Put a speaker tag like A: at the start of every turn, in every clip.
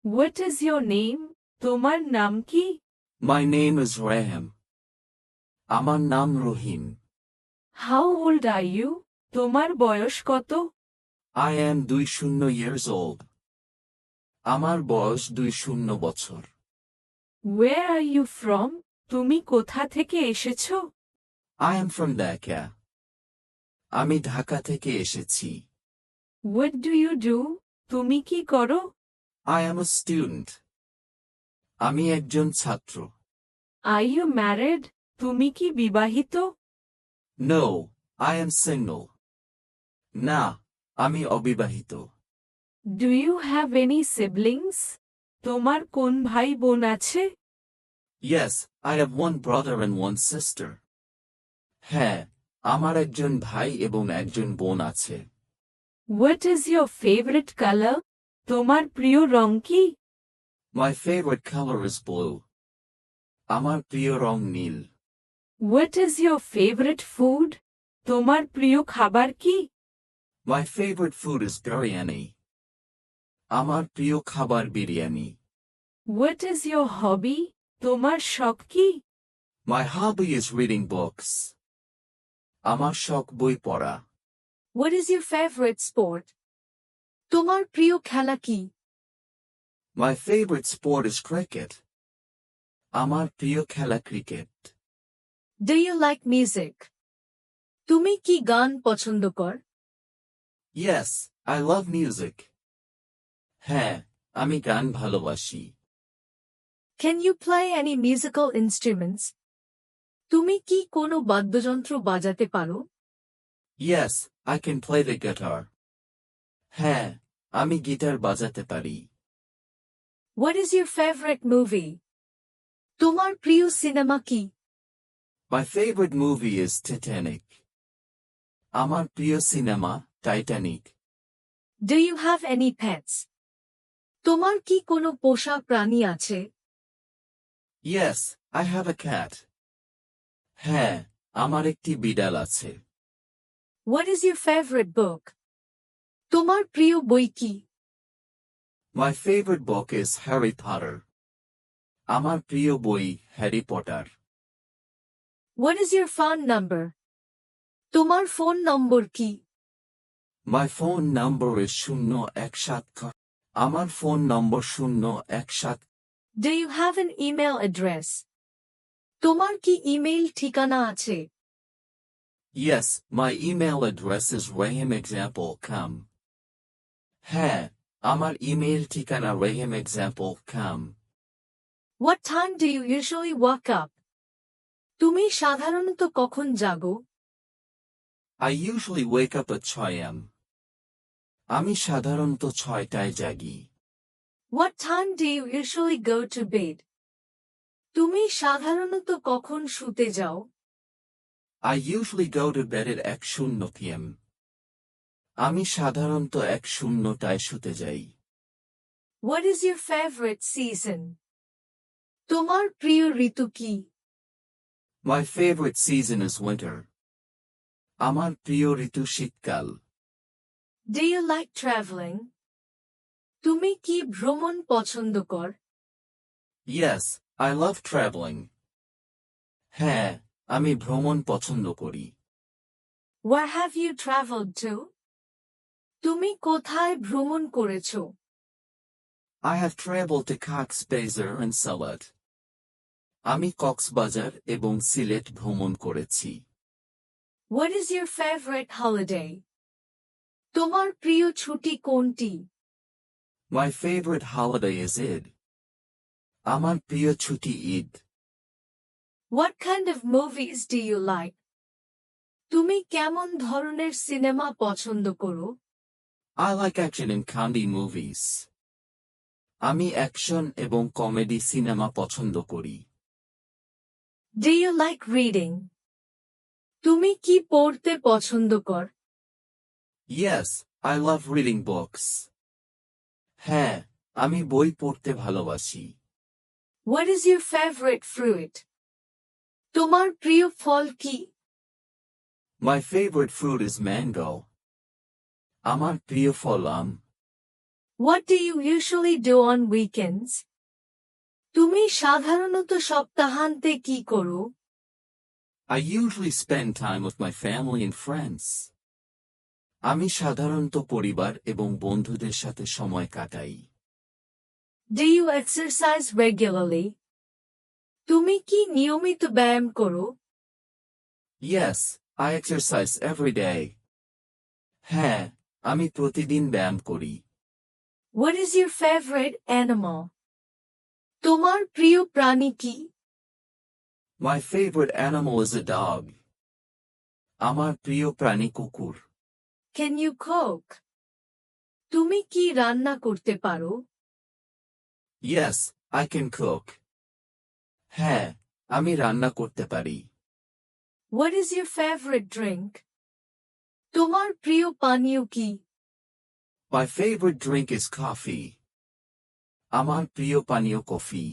A: What is your name? তোমার নাম কি?
B: My name is Rahim. আমার নাম রহিম.
A: How old are you? তোমার বয়স কত?
B: I am 20 years old. আমার বয়স 20 বছর.
A: Where are you from? তুমি কোথা থেকে এসেছো?
B: I am from Dhaka. আমি ঢাকা থেকে এসেছি.
A: What do you do? তুমি কি করো?
B: I am a student. আমি একজন ছাত্র.
A: Are you married? তুমি কি বিবাহিত?
B: No, I am single. না, আমি অবিবাহিত.
A: Do you have any siblings? তোমার কোন ভাই বোন আছে?
B: Yes, I have one brother and one sister. হ্যাঁ, আমার একজন ভাই এবং একজন বোন আছে.
A: What is your favorite color? তোমার প্রিয় রং কি?
B: My favorite color is blue. আমার প্রিয় রং নীল.
A: What is your favorite food? তোমার প্রিয় খাবার কি?
B: My favorite food is biryani. আমার প্রিয় খাবার biryani.
A: What is your hobby? তোমার শখ কি?
B: My hobby is reading books. আমার শখ বই পড়া.
C: What is your favorite sport? তোমার প্রিয় খেলা কি?
B: My favorite sport is cricket. আমার প্রিয় খেলা cricket.
C: Do you like music? তুমি কি গান পছন্দ কর?
B: Yes, I love music. হ্যাঁ, আমি গান ভালোবাসি.
C: Can you play any musical instruments? তুমি কি কোনো বাদ্যযন্ত্র বাজাতে পারো?
B: Yes, I can play the guitar. হ্যাঁ, আমি গিটার বাজাতে পারি.
C: What is your favorite movie? তোমার প্রিয় সিনেমা কি?
B: My favorite movie is Titanic. আমার প্রিয় cinema Titanic.
C: Do you have any pets? তোমার কি কোনো পোষা প্রাণী আছে?
B: Yes, I have a cat. হ্যাঁ, আমার একটি বিড়াল আছে.
C: What is your favorite book? তোমার প্রিয় বই কি?
B: My favorite book is Harry Potter. আমার প্রিয় বই Harry Potter.
C: What is your phone number? তোমার ফোন নম্বর কি?
B: My phone number is 017. আমার phone number 017.
C: Do you have an email address? তোমার কি ইমেইল ঠিকানা আছে?
B: Yes, my email address is rahimexample.com. হ্যাঁ, আমার ইমেইল ঠিকানা rahimexample.com.
C: What time do you usually wake up? তুমি সাধারণত কখন জাগো?
B: I usually wake up at 6 a.m. আমি সাধারণত 6টায় জাগি.
C: What time do you usually go to bed? তুমি সাধারণত কখন শুতে যাও?
B: I usually go to bed at 10 p.m. আমি সাধারণত 10টায় শুতে যাই.
C: What is your favorite season? তোমার প্রিয় ঋতু কি?
B: My favorite season is winter. আমার প্রিয় ঋতু শীতকাল.
C: Do you like traveling? তুমি কি ভ্রমণ পছন্দ কর?
B: Yes, I love traveling. হ্যাঁ, আমি ভ্রমণ পছন্দ করি.
C: Where have you traveled to? তুমি কোথায় ভ্রমণ করেছো?
B: I have traveled to Cox's and Sylhet. আমি কক্সবাজার এবং সিলেট ভ্রমণ করেছি.
C: What is your favorite holiday? তোমার প্রিয় ছুটি কোনটি?
B: My favorite holiday is Eid. আমার প্রিয় ছুটি Eid.
C: What kind of movies do you like? তুমি কেমন ধরনের সিনেমা পছন্দ করো?
B: I like action and comedy movies. আমি অ্যাকশন এবং কমেডি সিনেমা পছন্দ করি.
C: Do you like reading? তুমি কি পড়তে পছন্দ কর?
B: Yes, I love reading books. হ্যাঁ, আমি বই পড়তে ভালোবাসি.
C: What is your favorite fruit? তোমার প্রিয় ফল কি?
B: My favorite fruit is mango. আমার প্রিয় ফল আম.
C: What do you usually do on weekends? তুমি সাধারণত সপ্তাহান্তে কি করো?
B: I usually spend time with my family and friends. আমি সাধারণত পরিবার এবং বন্ধুদের সাথে সময় কাটাই।
C: Do you exercise regularly? তুমি কি নিয়মিত ব্যায়াম করো?
B: Yes, I exercise every day. হ্যাঁ, আমি প্রতিদিন ব্যায়াম করি।
C: What is your favorite animal? তোমার প্রিয় প্রাণী কি?
B: My favorite animal is a dog. আমার প্রিয় প্রাণী কুকুর।
C: Can you cook? তুমি কি রান্না করতে পারো?
B: Yes, I can cook. হ্যাঁ, আমি রান্না করতে পারি।
C: What is your favorite drink? তোমার প্রিয় পানীয় কি?
B: My favorite drink is coffee. আমার প্রিয় পানীয় coffee.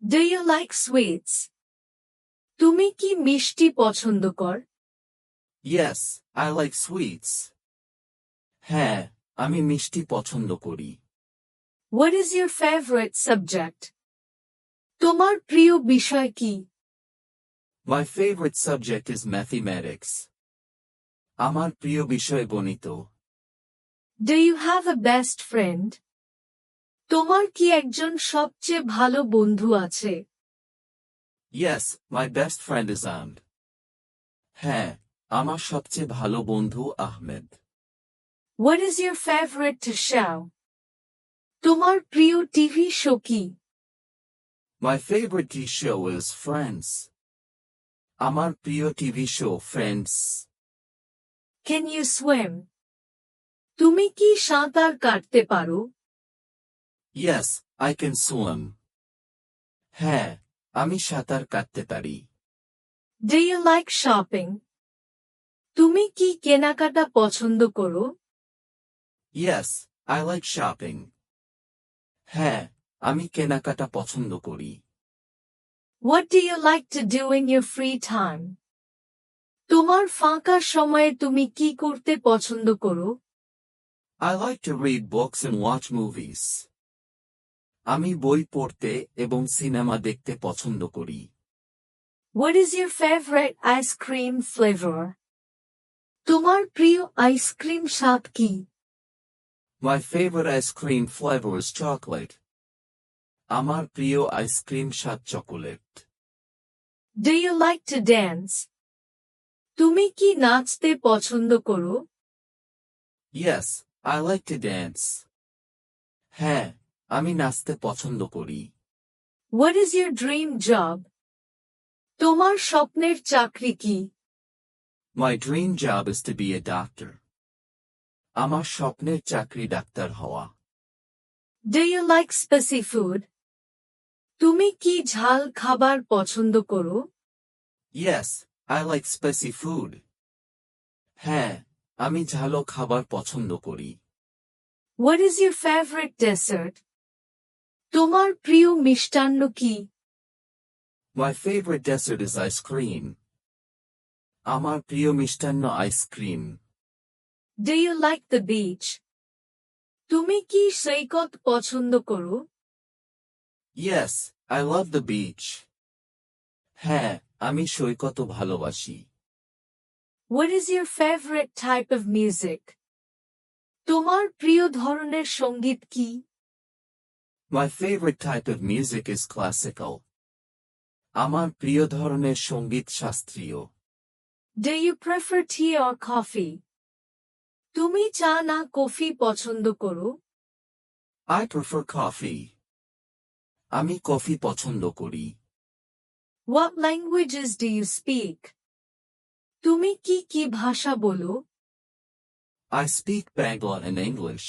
C: Do you like sweets? তুমি কি মিষ্টি পছন্দ কর?
B: Yes, I like sweets. হ্যাঁ, আমি মিষ্টি পছন্দ করি।
C: What is your favorite subject? তোমার প্রিয় বিষয় কি?
B: My favorite subject is mathematics. আমার প্রিয় বিষয় গণিত।
C: Do you have a best friend? তোমার কি একজন সবচেয়ে ভালো বন্ধু আছে?
B: Yes, my best friend is Ahmed. হ্যাঁ, আমার সবচেয়ে ভালো বন্ধু Ahmed.
C: What is your favorite show? তোমার প্রিয় টিভি শো কি?
B: My favorite TV show is Friends. আমার প্রিয় TV show Friends.
C: Can you swim? তুমি কি সাঁতার কাটতে পারো?
B: Yes, I can swim. হ্যাঁ, আমি সাঁতার কাটতে পারি।
C: Do you like shopping? তুমি কি কেনাকাটা পছন্দ করো?
B: Yes, I like shopping. হ্যাঁ, আমি কেনাকাটা পছন্দ করি।
C: What do you like to do in your free time? তোমার ফাঁকা সময়ে তুমি কি করতে পছন্দ করো?
B: I like to read books and watch movies. আমি বই পড়তে এবং সিনেমা দেখতে পছন্দ করি।
C: What is your favorite ice cream flavor? তোমার প্রিয় আইসক্রিম স্বাদ কি?
B: My favorite ice cream flavor is chocolate. আমার প্রিয় আইসক্রিম স্বাদ chocolate.
C: Do you like to dance? তুমি কি নাচতে পছন্দ করো?
B: Yes, I like to dance. হ্যাঁ, আমি নাচতে পছন্দ করি।
C: What is your dream job? তোমার স্বপ্নের চাকরি কি?
B: My dream job is to be a doctor. আমার স্বপ্নের চাকরি ডাক্তার হওয়া।
C: Do you like spicy food? তুমি কি ঝাল খাবার পছন্দ করো?
B: Yes, I like spicy food. হ্যাঁ, আমি ঝালো খাবার পছন্দ করি।
C: What is your favorite dessert? তোমার প্রিয় মিষ্টান্ন কি?
B: My favorite dessert is ice cream. আমার প্রিয় মিষ্টান্ন ice cream.
C: Do you like the beach? তুমি কি সৈকত পছন্দ করো?
B: Yes, I love the beach. হ্যাঁ, আমি সৈকত ভালোবাসি।
C: What is your favorite type of music? তোমার প্রিয় ধরনের সঙ্গীত কি?
B: My favorite type of music is classical. আমার প্রিয় ধরনের সঙ্গীত শাস্ত্রীয়।
C: Do you prefer tea or coffee? তুমি চা না কফি পছন্দ করো?
B: I prefer coffee. আমি কফি পছন্দ করি।
C: What languages do you speak? তুমি কি কি ভাষা বলো?
B: I speak Bangla and English.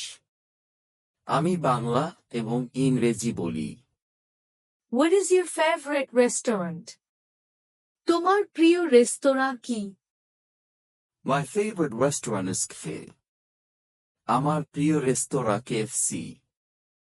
B: আমি বাংলা এবং ইংরেজি বলি।
C: What is your favorite restaurant? তোমার প্রিয় রেস্তোরাঁ কি?
B: My favorite restaurant is Cafe. আমার প্রিয় রেস্তোরাঁ KFC.